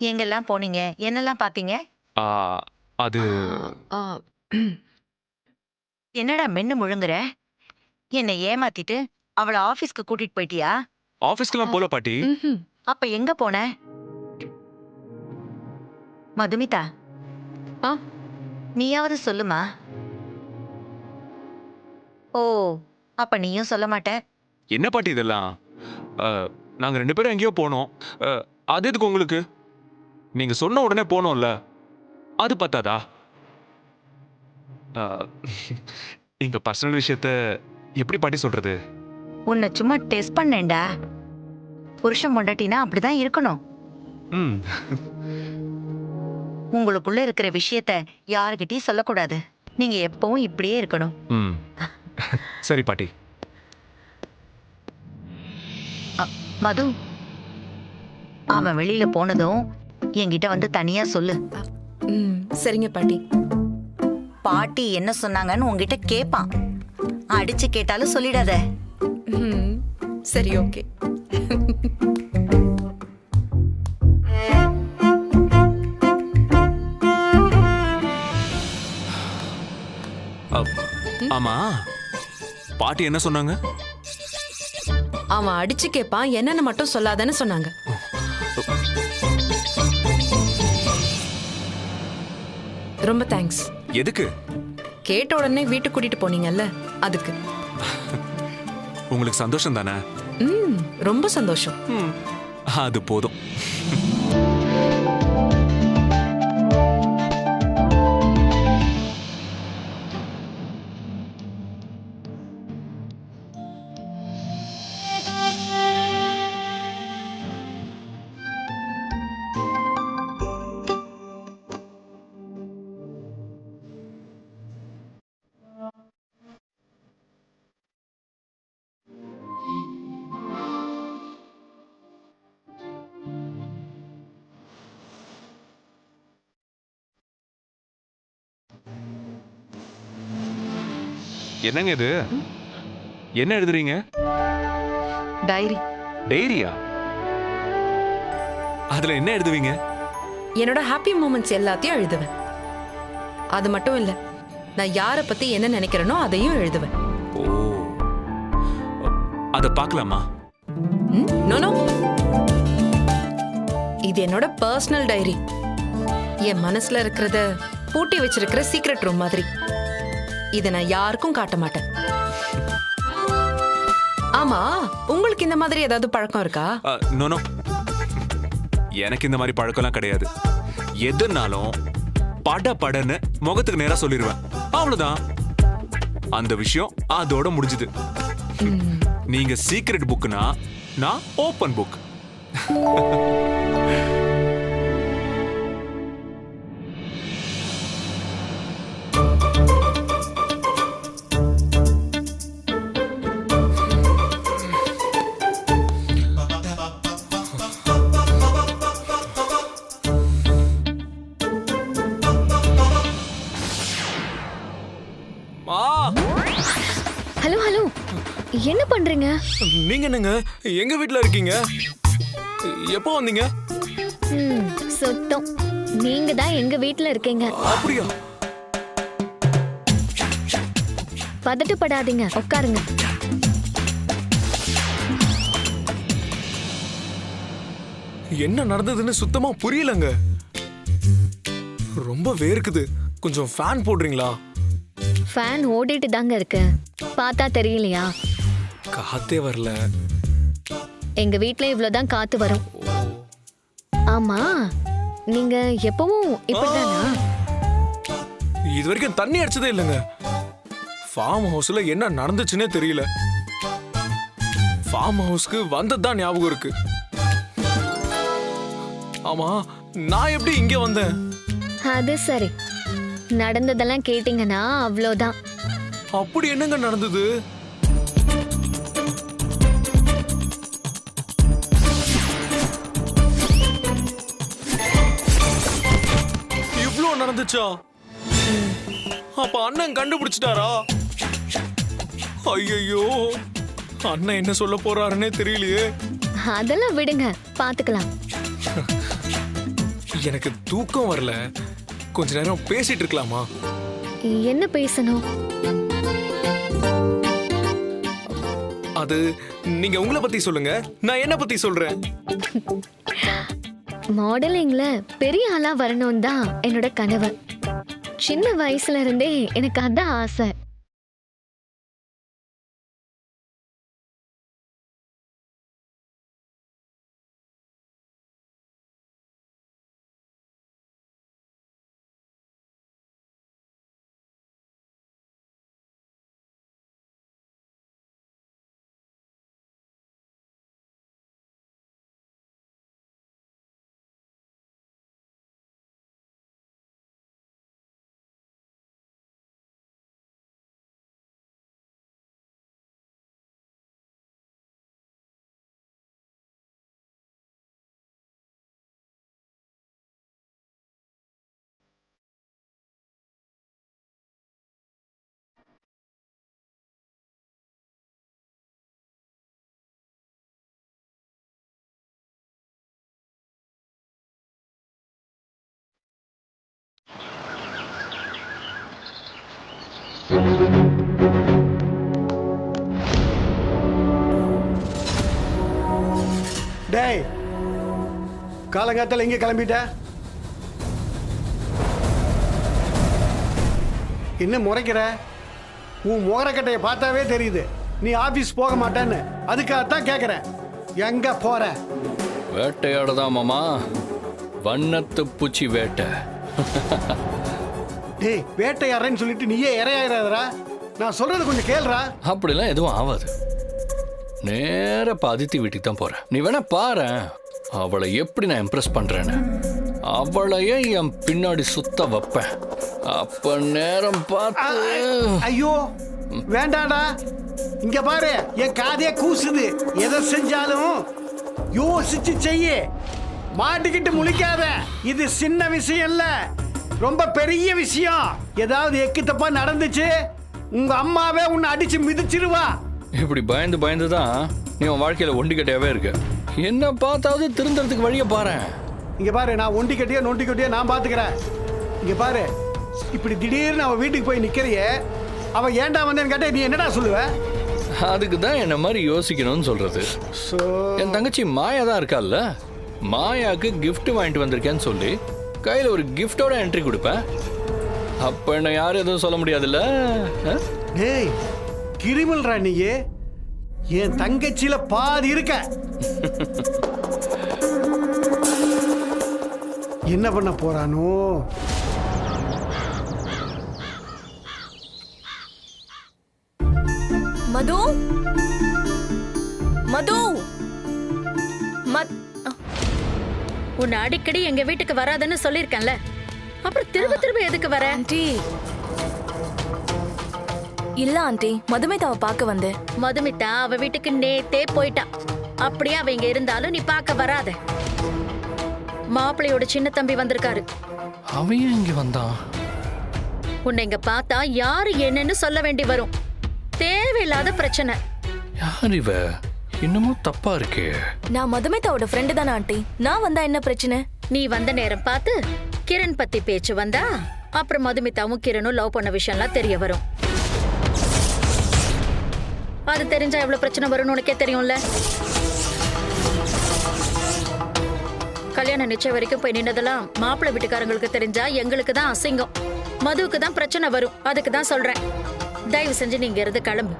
எங்கெல்லாம் போனீங்க? என்னெல்லாம் பார்த்தீங்க? ஆ, அது ஆ, என்னடா மென்னு முழுங்குற? என்ன ஏமாத்திட்டு அவள ஆபீஸ்க்கு கூட்டிட்டு போயிட்டியா? ஆபீஸ்க்குலாம் போல பாட்டி. ம்ஹும். அப்ப எங்க போன? மதுமிதா, ஆ, நீயாவது சொல்லுமா. ஓ, அப்ப நீயும் சொல்ல மாட்ட. என்ன பாட்டி இதெல்லாம்? ஆ, நாங்க 2 பேரும் எங்கேயோ போனோம். ஆ, அது எதுக்கு உங்களுக்கு? நீங்க சொன்ன உடனே போனோம்ல. அது பத்தாதா? ஆ, எங்க பர்சனல் விஷயத்த எப்படி பாட்டி சொல்றது? உன்னை சும்மா டெஸ்ட் பண்ணேன்டா. புருஷன் பொண்டாட்டினா அப்படிதான் இருக்கணும். ம். உங்களுக்குள்ள இருக்கிற விஷயத்த யாருகிட்டயும் சொல்லக்கூடாது. நீங்க எப்பவும் இப்படியே இருக்கணும். ம். சரி பாட்டி. மது, அவன் வெளியில போனதும் என்கிட்ட வந்து தனியா சொல்லு. சரிங்க பாட்டி. பாட்டி என்ன சொன்னாங்கன்னு உன்கிட்ட கேட்பான். அடிச்சு கேட்டாலும் சொல்லிடாத. ம், சரி ஓகே. ஆமா, பாட்டி என்ன சொன்னாங்க? அவன் அடிச்சு கேட்பான், என்னன்னு மட்டும் சொல்லாதன்னு சொன்னாங்க. ரொம்ப தேங்க்ஸ். எதுக்கு? கேட்ட உடனே வீட்டுக்கு கூட்டிட்டு போனீங்கல்ல, அதுக்கு. உங்களுக்கு சந்தோஷம் தானே? ரொம்ப சந்தோஷம். அது போதும். என்னங்க இது? என்ன எழுதுறீங்க? டைரி. டைரியா? அதுல என்ன எழுதுவீங்க? என்னோட ஹாப்பி மூமெண்ட்ஸ் எல்லாத்தையும் எழுதுவேன். அது மட்டும் இல்ல, நான் யாரை பத்தி என்ன நினைக்கிறேனோ அதையும் எழுதுவேன். ஓ, அத பார்க்கலாமா? நோ நோ, இது என்னோட பர்சனல் டைரி. என் மனசுல இருக்கிறத பூட்டி வச்சிருக்கிற சீக்ரெட் ரூம் மாதிரி. இதை நான் யாருக்கும் காட்ட மாட்டேன். ஆமா, உங்களுக்கு இந்த மாதிரி ஏதாவது பழக்கம் இருக்கா? நோ நோ, எனக்கு இந்த மாதிரி பழக்கம்லாம் கிடையாது. எதுனாலும் படன்னு முகத்துக்கு நேரா சொல்லிடுவேன். அவ்வளவுதான். அந்த விஷயம் அதோட முடிஞ்சுது. நீங்க சீக்ரெட் புக்னா நான் ஓபன் புக். ஹலோ ஹலோ, என்ன பண்றீங்க? நீங்க என்னங்க எங்க வீட்ல இருக்கீங்க? எப்போ வந்தீங்க? சுத்தம். நீங்க தான் எங்க வீட்ல இருக்கீங்க. அப்படியா? பதட்டப்படாதீங்க, உட்காருங்க. என்ன நடந்ததுன்னு சுத்தமா புரியலங்க. ரொம்ப வேர்க்குது. கொஞ்சம் ஃபேன் போடுறீங்களா? ஃபேன் ஓடிட்டு தாங்க இருக்கு. பார்த்தா தெரியலையா? காத்தே வரல. எங்க வீட்ல இவ்வளவுதான் காத்து வரும். ஆமா, நீங்க எப்பவும் இப்படிதானா? இது வரைக்கும் தண்ணி அடிச்சதே இல்லைங்க. ஃபார்ம் ஹவுஸ்ல என்ன நடந்துச்சுன்னே தெரியல. ஃபார்ம் ஹவுஸ்க்கு வந்ததுதான் ஞாபகம் இருக்கு. ஆமா, நான் எப்படி இங்க வந்தேன்? அது சரி, நடந்ததெல்லாம் கேட்டீங்கன்னா அவ்வளோதான். அப்படி என்னங்க நடந்தது? இவ்ளோ நடந்துச்சா? அப்ப அண்ணன் கண்டுபிடிச்சிட்டாரா? ஐயோ, அண்ணன் என்ன சொல்ல போறாருன்னே தெரியலையே. அதெல்லாம் விடுங்க, பாத்துக்கலாம். எனக்கு தூக்கம் வரல, கொஞ்ச நேரம் பேசிட்டு இருக்கலாமா? என்ன பேசணும்? அது நீங்க உங்களை பத்தி சொல்லுங்க, நான் என்ன பத்தி சொல்றேன். மாடலிங்ல பெரிய ஆளா வரணும் தான் என்னோட கனவு. சின்ன வயசுல இருந்தே எனக்கு அதான் ஆசை. டேய், காலங்காத்தால எங்க கிளம்பிட்ட? என்ன முறைக்கிற? உன் முகரக்கட்டையை பார்த்தாவே தெரியுது நீ ஆபீஸ் போக மாட்டேன்னு. அதுக்காகத்தான் கேட்குறேன், எங்க போற? வேட்டையாடதான் மாமா, வண்ணத்து பூச்சி வேட்டை. டேய், வேட்டையாடுறேன்னு சொல்லிட்டு நீயே இறையாயிராதரா. நான் சொல்றது கொஞ்சம் கேளுடா. அப்படிலாம் எதுவும் ஆகாது. நேர அதித்தி வீட்டுக்கு தான் போறேன். நீ வேணா பாரு அவளை எப்படி நான் இம்ப்ரெஸ் பண்றேன்னு. அவளையே என் பின்னாடி சுத்த வைப்பேன். அப்ப நேரம் பார்த்து. ஐயோ வேண்டாடா, இங்க பாரு, என் காதே கூசுது. எதை செஞ்சாலும் யோசிச்சு செய்ய. மாட்டிக்கிட்டு முழிக்காத. இது சின்ன விஷயம் இல்ல, ரொம்ப பெரிய விஷயம். ஏதாவது எக்கு தப்பா நடந்துச்சு உங்க அம்மாவே உன்னை அடிச்சு மிதிச்சிருவா. இப்படி பயந்து பயந்து தான் நீ உன் வாழ்க்கையில ஒண்டிக்கட்டையாவே இருக்க. என்ன பார்த்தாவது திருந்தறதுக்கு வழிய பாரு. இங்க பாரு, நான் ஒண்டி கட்டியோ நொண்டி கட்டியோ நான் பாத்துக்கிறேன். இங்க பாரு, இப்படி திடீர்னு அவ வீட்டுக்கு போய் நிக்கிறியே, அவ ஏன்டா வந்தேன்னு கேட்டா நீ என்னடா சொல்லுவ? அதுக்கு தான் என்ன மாதிரி யோசிக்கணும்னு சொல்றது. என் தங்கச்சி மாயா தான் இருக்கால்ல, மாயாக்கு கிஃப்ட் வாங்கிட்டு வந்திருக்கேன்னு சொல்லி கையில ஒரு கிஃப்டோட என்ட்ரி கொடுப்பேன். அப்ப என்ன யாரும் எதுவும் சொல்ல முடியாதுல்ல. டேய், கிரிமில்ரா நீயே. என் தங்கச்சியில பாதி இருக்க. என்ன பண்ண போறானோ? மது, மது, உன்னை அடிக்கடி எங்க வீட்டுக்கு வராதுன்னு சொல்லிருக்கேன்ல, அப்புறம் திரும்ப திரும்ப எதுக்கு வர? ஆண்டி இல்ல ஆண்டி, மதுமிதாவை பார்க்க வந்தேன். மதுமிதா அவ வீட்டுக்கு நேத்தே போயிட்டா. அப்படியே அவ இங்க இருந்தாலும் நீ பார்க்க வராத. மாப்பிள்ளையோட சின்ன தம்பி வந்திருக்காரு. அவன் இங்க வந்தான். உன்னை இங்க பார்த்தா யாரு என்னன்னு சொல்ல வேண்டி வரும். தேவையில்லாத பிரச்சனை. யார் இவ? இன்னமும் தப்பா இருக்கே. நான் மதுமிதாவோட ஃப்ரெண்டு தானே ஆண்டி. நான் வந்தா என்ன பிரச்சனை? நீ வந்த நேரம் பார்த்து கிரண் பத்தி பேச்சு வந்தா அப்புறம் மதுமிதாவும் கிரணும் லவ் பண்ண விஷயம்லாம் தெரிய வரும். அது தெரிஞ்சா எவ்வளவு பிரச்சனை வரும்னு உனக்கே தெரியும்ல. கல்யாணம் நிச்சயம் வரைக்கும் போய் நின்னதெல்லாம் மாப்பிள்ளை வீட்டுக்காரங்களுக்கு தெரிஞ்சா எங்களுக்கு தான் அசிங்கம், மதுவுக்கு தான் பிரச்சனை வரும். அதுக்கு தான் சொல்றேன், தயவு செஞ்சு நீங்க இருந்து கிளம்பு.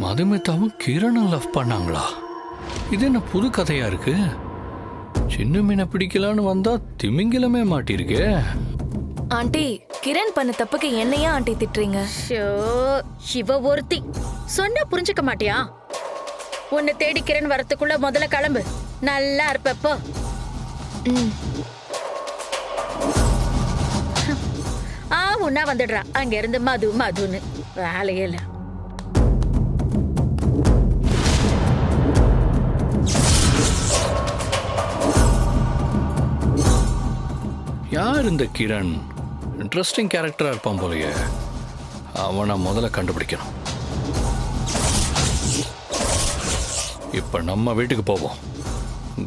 மதுமிதாவும் கிரணும் லவ் பண்ணாங்களா? இது என்ன புது கதையா இருக்கு? சின்ன மீனை பிடிக்கலான்னு வந்தா திமிங்கிலமே மாட்டிருக்கே. ஆண்டி, கிரண் பண்ண தப்புக்கு என்னையா ஆண்டி திட்டுறீங்க? இவ ஒருத்தி சொன்னா புரிஞ்சுக்க மாட்டியா? உன்னை தேடி கிரண் வரத்துக்குள்ள முதல்ல கிளம்பு. நல்லா இருப்பப்போ. உன்னா வந்துடுறா அங்க இருந்து மது மதுன்னு. வேலையே இல்ல. யார் இந்த கிரண்? இன்ட்ரெஸ்டிங் கேரக்டரா இருப்பான் போலயே. அவனை முதல்ல கண்டுபிடிக்கணும். இப்ப நம்ம வீட்டுக்கு போவோம்.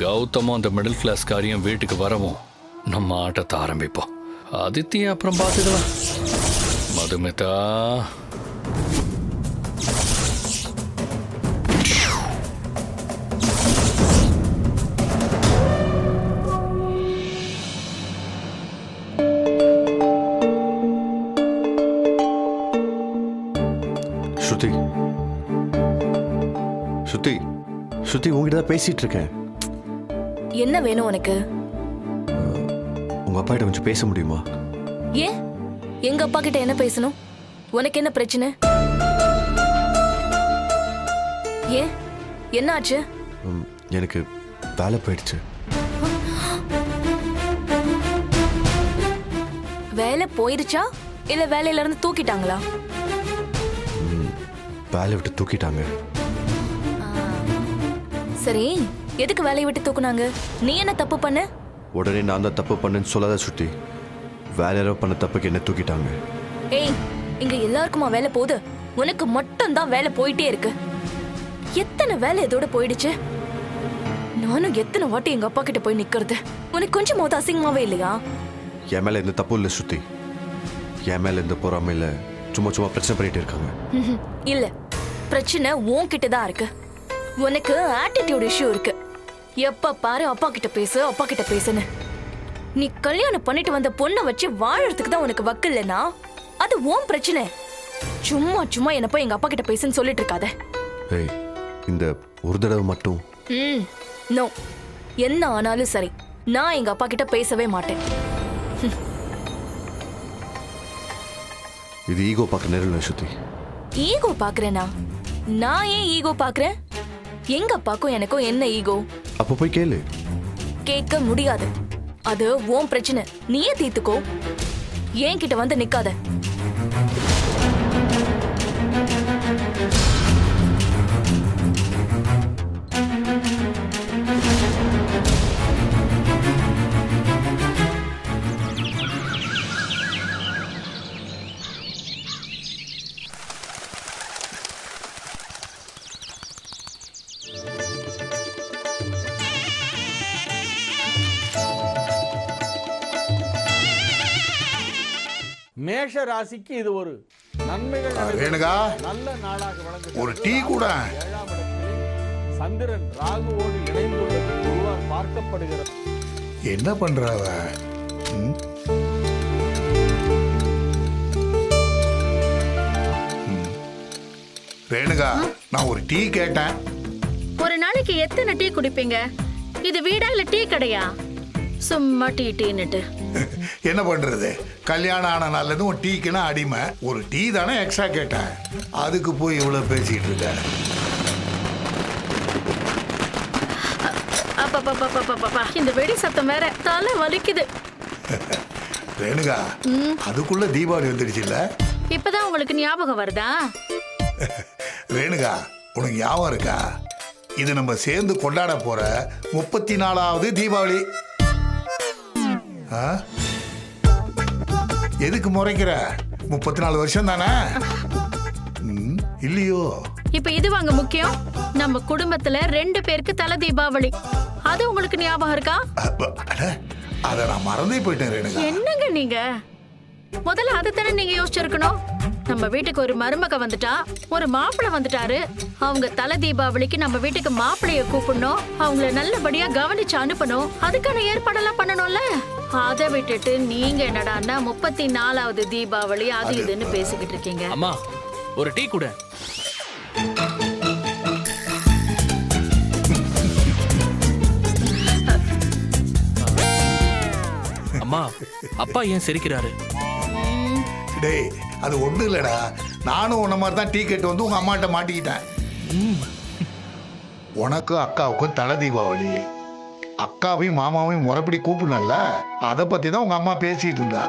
கௌதமும் அந்த மிடில் கிளாஸ் காரியம் வீட்டுக்கு வரவும் நம்ம ஆட்டத்தை ஆரம்பிப்போம். அதித்தி அப்புறம் பார்த்துக்கலாம். மதுமிதா, ஸ்ருதி ஸ்ருதி ஸ்ருதி உங்ககிட்ட தான் பேசிட்டு இருக்கேன். என்ன வேணும் உனக்கு? உங்க அப்பா கிட்ட கொஞ்சம் பேச முடியுமா? ஏன் எங்க அப்பா கிட்ட என்ன பேசணும்? உனக்கு என்ன பிரச்சனை? ஏன் என்ன ஆச்சு? எனக்கு வேலை போயிடுச்சு. வேலை போயிருச்சா இல்ல வேலையில இருந்து தூக்கிட்டாங்களா? வேலை விட்டு தூக்கிட்டாங்க. சரி, எதுக்கு வேலையை விட்டு தூக்குனாங்க? நீ என்ன தப்பு பண்ண? உடனே நான் தான் தப்பு பண்ணேன்னு சொல்லாத ஸ்ருதி. வேலை பண்ண தப்புக்கு என்ன தூக்கிட்டாங்க. ஏய், இங்க எல்லாருக்குமா வேலை போகுது? உனக்கு மட்டும் தான் வேலை போயிட்டே இருக்கு. எத்தனை வேலை இதோட போயிடுச்சு? நானும் எத்தனை வாட்டி எங்க அப்பா கிட்ட போய் நிக்கிறது. உனக்கு கொஞ்சம் போது அசிங்கமாவே இல்லையா? என் மேல எந்த தப்பும் இல்லை ஸ்ருதி. என் மேல எந்த பொறாமையில சும்மா சும்மா பிரச்சனை பண்ணிட்டு இருக்காங்க. இல்ல, பிரச்சனை உன்கிட்ட தான் இருக்கு. உனக்கு ஆட்டிடியூட் இஷ்யூ இருக்கு. எப்ப பாரு அப்பா கிட்ட பேசு, அப்பா கிட்ட பேசுன்னு. நீ கல்யாணம் பண்ணிட்டு வந்த பொண்ணை வச்சு வாழறதுக்கு தான் உனக்கு வக்கு இல்லைனா அது உன் பிரச்சனை. சும்மா சும்மா என்ன போய் எங்க அப்பா கிட்ட பேசுன்னு சொல்லிட்டு இருக்காத. ஏய், இந்த ஒரு தடவை மட்டும். நோ, என்ன ஆனாலும் சரி, நான் எங்க அப்பா கிட்ட பேசவே மாட்டேன். இது ஈகோ பார்க்க நேரம் இல்லை ஸ்ருதி. ஈகோ பாக்குறேனா? நான் ஏன் ஈகோ பாக்குறேன்? எங்க அப்பாக்கும் எனக்கும் என்ன ஈகோ? அப்ப போய் கேளு. கேட்க முடியாது. அது உன் பிரச்சனை, நீயே தீர்த்துக்கோ. ஏன் கிட்ட வந்து நிக்காத. மேஷ ராசிக்கு இது ஒரு நன்மைகள் ரேணுகா, நல்ல நாளாக வழங்குகிறது. ஒரு டீ கூட. 7ஆம் இடத்தில் சந்திரன் ராகுவோடு இணைந்துள்ளது ஒருவர் பார்க்கப்படுகிறது. என்ன பண்றாவ? ரேணுகா, நான் ஒரு டீ கேட்டேன். ஒரு நாளைக்கு எத்தனை டீ குடிப்பீங்க? இது வீடா இல்ல டீ கடையா? சும்மா டீ டீன்னுட்டு. என்ன பண்றது, கல்யாணம் ஆன நாள்ல இருந்து ஒரு டீக்குன்னா அடிமை. ஒரு டீ தானே எக்ஸ்ட்ரா கேட்டேன், அதுக்கு போய் இவ்வளவு பேசிட்டு இருக்க. அப்பப்பப்பப்பப்பப்பா, இந்த வெடி சத்தம் வேற தலை வலிக்குது. ரேணுகா, அதுக்குள்ள தீபாவளி வந்துடுச்சு இல்ல? இப்பதான் உங்களுக்கு ஞாபகம் வருதா? ரேணுகா, உனக்கு ஞாபகம் இருக்கா? இது நம்ம சேர்ந்து கொண்டாட போற 34வது தீபாவளி. எதுக்கு முறைக்கிற? 34 வருஷம் தானே? இல்லையோ? இப்ப இது வாங்க முக்கியம். நம்ம குடும்பத்துல 2 பேருக்கு தலை தீபாவளி. அது உங்களுக்கு ஞாபகம் இருக்கா? அத நான் மறந்தே போயிட்டேன் ரேணுகா. என்னங்க நீங்க? முதல்ல அதுதானே நீங்க யோசிச்சிருக்கணும். நம்ம வீட்டுக்கு ஒரு மருமக வந்துட்டா, ஒரு மாப்பிள்ளை வந்துட்டாரு. அவங்க தலை தீபாவளிக்கு நம்ம வீட்டுக்கு மாப்பிள்ளைய கூப்பிடணும், அவங்கள நல்லபடியா கவனிச்சு அனுப்பணும். அதுக்கான ஏற்பாடெல்லாம் பண்ணணும்ல. அதை விட்டுட்டு நீங்க என்னடான்னா 34வது தீபாவளி அது இதுன்னு பேசிக்கிட்டு இருக்கீங்க. அம்மா, ஒரு டீ கூட. அம்மா, அப்பா ஏன் சிரிக்கிறாரு? டேய், அது ஒண்ணு இல்லடா. நானும் உன்ன மாதிரி தான் டீ கேட்டு வந்து உங்க அம்மாட்ட மாட்டிக்கிட்டேன். உனக்கும் அக்காவுக்கும் தலை தீபாவளி. அக்காவையும் மாமாவையும் முறைப்படி கூப்பிடல. அதை பத்தி தான் உங்க அம்மா பேசிட்டு இருந்தா.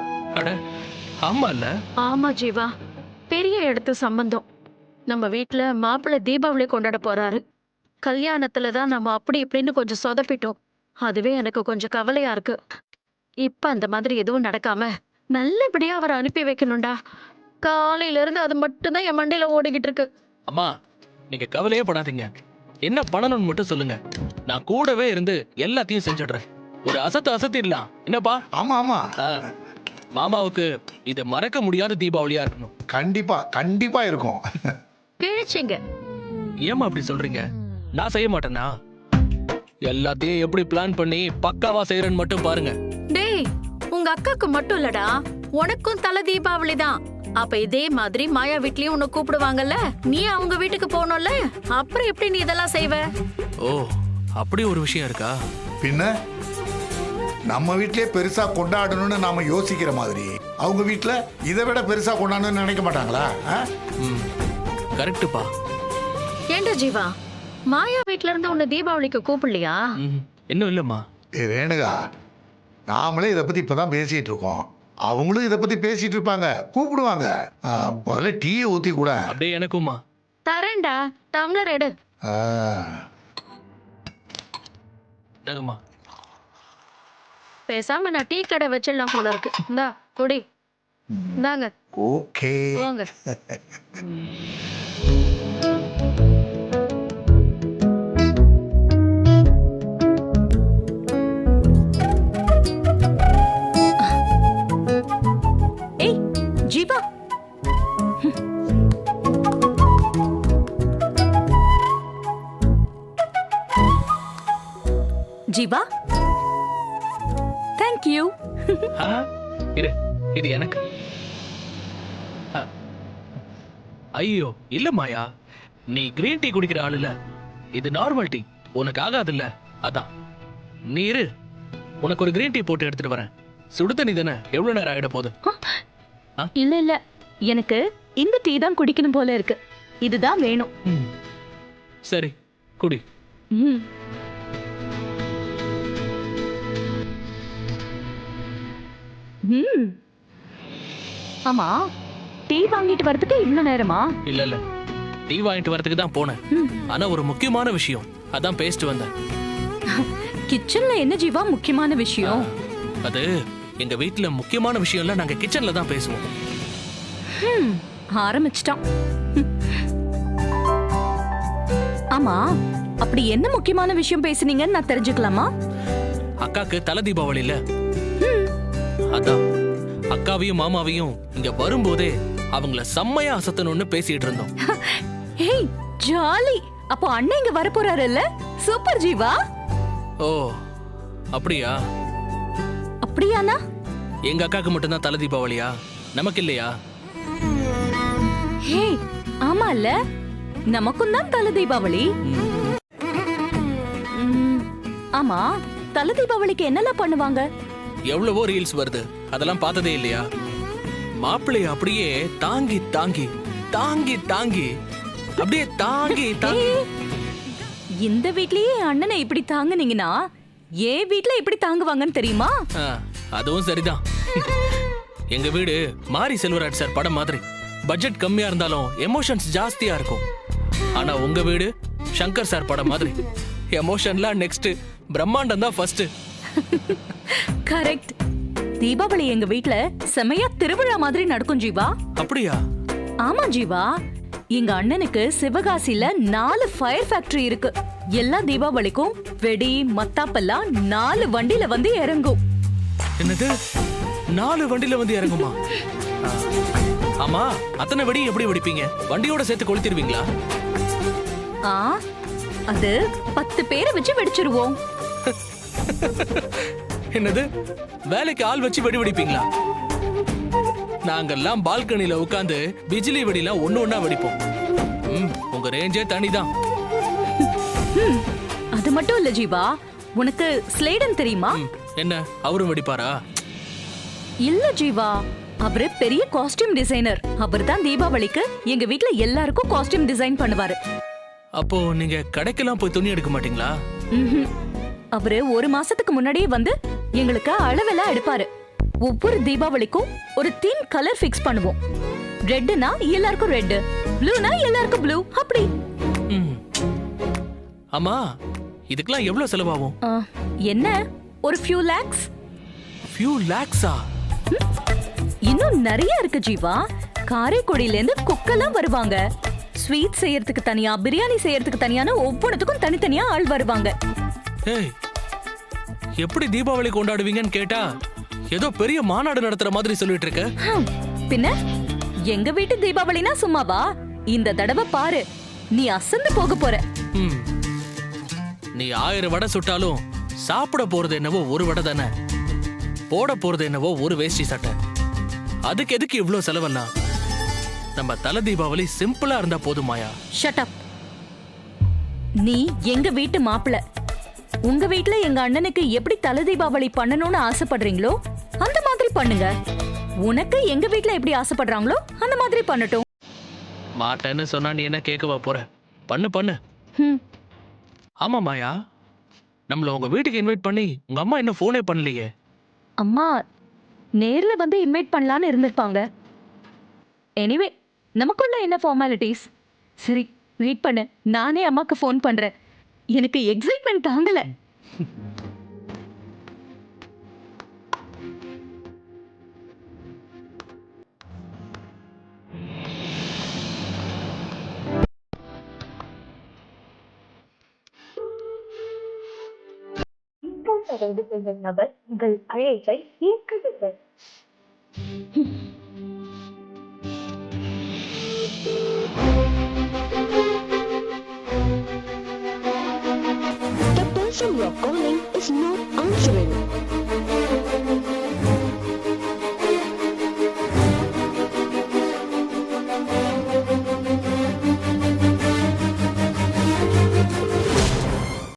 ஆமா இல்ல? ஆமா ஜீவா, பெரிய இடத்து சம்பந்தம். நம்ம வீட்டுல மாப்பிள்ளை தீபாவளி கொண்டாட போறாரு. கல்யாணத்துலதான் நம்ம அப்படி இப்படின்னு கொஞ்சம் சொதப்பிட்டோம். அதுவே எனக்கு கொஞ்சம் கவலையா இருக்கு. இப்ப அந்த மாதிரி எதுவும் நடக்காம நல்லபடியா அவரை அனுப்பி வைக்கணும்டா. காலையில இருந்து அது மட்டும்தான் என் மண்டையில ஓடிக்கிட்டு இருக்கு. அம்மா, நீங்க கவலையே படாதீங்க. என்ன பண்ணணும்னு மட்டும் சொல்லுங்க, நான் கூடவே இருந்து எல்லாத்தையும் செஞ்சிடுறேன். ஒரு அசத்திடலாம் என்னப்பா? ஆமா ஆமா, மாமாவுக்கு இது மறக்க முடியாத தீபாவளியா இருக்கணும். கண்டிப்பா கண்டிப்பா இருக்கும். கிழிச்சிங்க. ஏமா அப்படி சொல்றீங்க? நான் செய்ய மாட்டேனா? எல்லாத்தையும் எப்படி பிளான் பண்ணி பக்காவா செய்யறேன்னு மட்டும் பாருங்க. டேய், உங்க அக்காக்கு மட்டும் இல்லடா, உனக்கும் தலை தீபாவளி தான். அப்ப இதே மாதிரி மாயா வீட்லயும் உன்னை கூப்பிடுவாங்கல்ல, நீ அவங்க வீட்டுக்கு போகணும்ல, அப்புறம் எப்படி நீ இதெல்லாம் செய்வ? ஓ, அப்படி ஒரு விஷயம் இருக்கா? பின்ன நம்ம வீட்லயே பெருசா கொண்டாடணும்னு நாம யோசிக்கிற மாதிரி அவங்க வீட்ல இதை விட பெருசா கொண்டாடணும்னு நினைக்க மாட்டாங்களா? கரெக்டுப்பா. ஏண்டா ஜீவா, மாயா வீட்ல இருந்து உன்னை தீபாவளிக்கு கூப்பிடலையா? இன்னும் இல்லம்மா. ரேணுகா, நாமளே இதை பத்தி இப்பதான் பேசிட்டு இருக்கோம், அவங்களும் இதை பத்தி பேசிட்டு இருப்பாங்க, கூப்பிடுவாங்க. முதல்ல டீயை ஊத்தி கூட. அப்படியே எனக்குமா தரேன்டா, டம்ளர் எடு. என்னங்கம்மா? பேசாம நான் டீ கடை வச்சிடலாம் போல இருக்கு. இந்தா குடி. இந்தாங்க. ஓகே. வாங்க. ஏய் ஜீவா, ஜீவா, தேங்க் யூ. இரு, இது எனக்கு. ஐயோ இல்ல மாயா, நீ கிரீன் டீ குடிக்கிற ஆள் இல்ல, இது நார்மல் டீ, உனக்கு ஆகாதுல்ல, அதான். நீ இரு, உனக்கு ஒரு கிரீன் டீ போட்டு எடுத்துட்டு வரேன். சுடு தண்ணி தானே, எவ்வளவு நேரம் ஆகிட போகுது? இல்ல இல்ல, எனக்கு இந்த டீ தான் குடிக்கணும் போல இருக்கு, இதுதான் வேணும். சரி குடி. ஆமா, டீ வாங்கிட்டு வரதுக்கு இவ்வளவு நேரமா? இல்ல இல்ல, டீ வாங்கிட்டு வரதுக்கு தான் போனேன், ஆனா ஒரு முக்கியமான விஷயம், அதான் பேசிட்டு வந்தேன். கிச்சன்ல என்ன ஜீவா முக்கியமான விஷயம்? அது எங்க வீட்டுல முக்கியமான விஷயம் இல்ல, நாங்க கிச்சன்ல தான் பேசுவோம். ஆரம்பிச்சிட்டான். ஆமா, அப்படி என்ன முக்கியமான விஷயம் பேசுனீங்கன்னு நான் தெரிஞ்சுக்கலாமா? அக்காக்கு தலை தீபாவளி இல்ல, அதான் அக்காவையும் மாமாவையும் இங்க வரும்போதே அவங்கள செம்மையா அசத்தணும்னு பேசிட்டு இருந்தோம். ஏய் ஜாலி, அப்போ அண்ணன் இங்க வர போறாரு இல்ல? சூப்பர் ஜீவா. ஓ அப்படியா? அப்படியானா? எங்க அக்காக்கு மட்டும் தான் தலை தீபாவளியா, நமக்கு இல்லையா? ஏய் ஆமா இல்ல, நமக்கும் தான் தலை தீபாவளி. ஆமா, தலை தீபாவளிக்கு என்னெல்லாம் பண்ணுவாங்க? எவ்வளவோ ரீல்ஸ் வருது, அதெல்லாம் பார்த்ததே இல்லையா? மாப்பிள்ளைய அப்படியே தாங்கி தாங்கி தாங்கி தாங்கி அப்படியே தாங்கி தாங்கி. இந்த வீட்லயே அண்ணனை இப்படி தாங்குனீங்கன்னா ஏன் வீட்ல இப்படி தாங்குவாங்கன்னு தெரியுமா? அதுவும் சரிதான். எங்க வீடு மாரி செல்வராஜ் சார் படம் மாதிரி, பட்ஜெட் கம்மியா இருந்தாலும் எமோஷன்ஸ் ஜாஸ்தியா இருக்கும். ஆனா உங்க வீடு சங்கர் சார் படம் மாதிரி, எமோஷன்லாம் நெக்ஸ்ட், பிரம்மாண்டம் தான் ஃபர்ஸ்ட். கரெக்ட். தீபாவளி எங்க வீட்ல செமையா திருவிழா மாதிரி நடக்கும் ஜீவா. அப்படியா? ஆமா ஜீவா, எங்க அண்ணனுக்கு சிவகாசில 4 ஃபயர் ஃபேக்டரி இருக்கு. எல்லா தீபாவளிக்கும் வெடி மத்தாப்பெல்லாம் 4 வண்டியில வந்து இறங்கும். என்னது, 4 வண்டியில வந்து இறங்குமா? ஆமா, அத்தனை வெடி எப்படி வெடிப்பீங்க? வண்டியோட சேர்த்து கொளுத்திடுவீங்களா? அது 10 பேரை வச்சு வெடிச்சிருவோம். என்னது, வேலைக்கு ஆள் வச்சு வெடி வெடிப்பீங்களா? நாங்கெல்லாம் பால்கனில உட்காந்து பிஜிலி வெடிலாம் ஒண்ணு வெடிப்போம். உங்க ரேஞ்சே தனிதான். அது மட்டும் இல்ல ஜீவா, உனக்கு ஸ்லேடன் தெரியுமா? என்ன, அவரும் வெடிப்பாரா? இல்ல ஜீவா, அவரு பெரிய காஸ்டியூம் டிசைனர். அவர் தான் தீபாவளிக்கு எங்க வீட்ல எல்லாருக்கும் காஸ்டியூம் டிசைன் பண்ணுவாரு. அப்போ நீங்க கடைக்கெல்லாம் போய் துணி எடுக்க மாட்டீங்களா? அவரு 1 மாசத்துக்கு முன்னாடியே வந்து எங்களுக்கு அளவெல்லாம் எடுப்பாரு. ஒவ்வொரு தீபாவளிக்கும் ஒரு தீம் கலர் ஃபிக்ஸ் பண்ணுவோம். ரெட்னா எல்லாருக்கும் ரெட், ப்ளூனா எல்லாருக்கும் ப்ளூ, அப்படி. ஆமா, இதுக்கெல்லாம் எவ்வளவு செலவாகும்? என்ன, ஒரு few lakhs. few lakhs-ஆ? இன்னும் நிறைய இருக்கு ஜீவா. காரைக்குடியில இருந்து குக்கெல்லாம் வருவாங்க. ஸ்வீட் செய்யறதுக்கு தனியா, பிரியாணி செய்யறதுக்கு தனியான ஒவ்வொன்றுக்கும் தனித்தனியா ஆள் வருவாங்க. ஏய், எப்படி தீபாவளி கொண்டாடுவீங்கன்னு கேட்டா ஏதோ பெரிய மாநாடு நடத்துற மாதிரி சொல்லிட்டு இருக்க. பின்ன எங்க வீட்டு தீபாவளினா சும்மாவா? இந்த தடவை பாரு, நீ அசந்து போக போற. ம். நீ 1000 வடை சுட்டாலும் சாப்பிட போறது என்னவோ ஒரு வடை தானே, போட போறது என்னவோ ஒரு வேஷ்டி சட்டை. அதுக்கு எதுக்கு இவ்ளோ செலவெல்லாம்? நம்ம தலை தீபாவளி சிம்பிளா இருந்தா போதுமாயா? Shut up. நீ எங்க வீட்டு மாப்பிள. உங்க வீட்ல எங்க அண்ணனுக்கு எப்படி தலை தீபாவளி பண்ணணும்னு ஆசைப்படுறீங்களோ அந்த மாதிரி பண்ணுங்க. உனக்கு எங்க வீட்ல எப்படி ஆசைப்படுறாங்களோ அந்த மாதிரி பண்ணட்டும். மாட்டேன்னு சொன்னா நீ என்ன கேட்கவா போற? பண்ணு பண்ணு. ஆமா மாயா, நம்மள உங்க வீட்டுக்கு இன்வைட் பண்ணி உங்க அம்மா இன்னும் போனே பண்ணலையே. அம்மா நேர்ல வந்து இன்வைட் பண்ணலான்னு இருந்திருப்பாங்க. எனிவே நமக்குள்ள என்ன ஃபார்மாலிட்டிஸ். சரி வெயிட் பண்ணு, நானே அம்மாக்கு ஃபோன் பண்றேன். எனக்கு எக்ஸைட்மெண்ட் தாங்கல. நபர் உங்கள் அழைப்பை ஏற்கவில்லை. The person you are calling is not